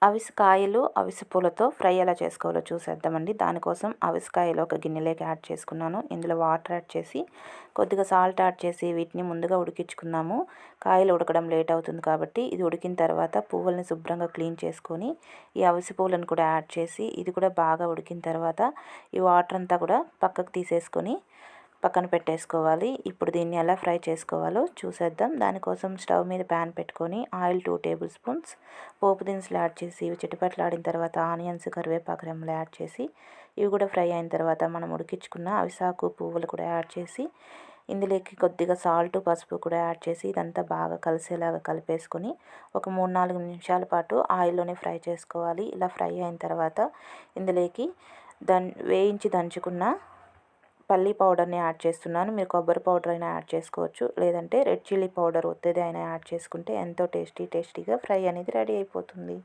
అవిసెకాయలు, అవిసె పూలతో ఫ్రై ఎలా చేసుకోవాలో చూసేద్దామండి. దానికోసం అవిసెకాయలు ఒక గిన్నెలోకి యాడ్ చేసుకున్నాను. ఇందులో వాటర్ యాడ్ చేసి కొద్దిగా సాల్ట్ యాడ్ చేసి వీటిని ముందుగా ఉడికించుకుందాము. కాయలు ఉడకడం లేట్ అవుతుంది కాబట్టి ఇది ఉడికిన తర్వాత పువ్వుల్ని శుభ్రంగా క్లీన్ చేసుకొని ఈ అవిసె పువ్వులను కూడా యాడ్ చేసి ఇది కూడా బాగా ఉడికిన తర్వాత ఈ వాటర్ అంతా కూడా పక్కకు తీసేసుకొని పక్కన పెట్టేసుకోవాలి. ఇప్పుడు దీన్ని ఎలా ఫ్రై చేసుకోవాలో చూసేద్దాం. దానికోసం స్టవ్ మీద ప్యాన్ పెట్టుకొని ఆయిల్ 2 టేబుల్ స్పూన్స్, పోపు దినుసులు యాడ్ చేసి ఇవి చిటపటలాడిన తర్వాత ఆనియన్స్, కరివేపాకు రెమ్మలు యాడ్ చేసి ఇవి కూడా ఫ్రై అయిన తర్వాత మనం ఉడికించుకున్న అవిసాకు పువ్వులు కూడా యాడ్ చేసి ఇందులోకి కొద్దిగా సాల్ట్, పసుపు కూడా యాడ్ చేసి ఇదంతా బాగా కలిసేలాగా కలిపేసుకొని ఒక 3-4 నిమిషాల పాటు ఆయిల్లోనే ఫ్రై చేసుకోవాలి. ఇలా ఫ్రై అయిన తర్వాత ఇందులోకి వేయించి దంచుకున్న పల్లీ పౌడర్ని యాడ్ చేస్తున్నాను. మీరు కొబ్బరి పౌడర్ అయినా యాడ్ చేసుకోవచ్చు, లేదంటే రెడ్ చిల్లీ పౌడర్ ఒత్తేది అయినా యాడ్ చేసుకుంటే ఎంతో టేస్టీగా ఫ్రై అనేది రెడీ అయిపోతుంది.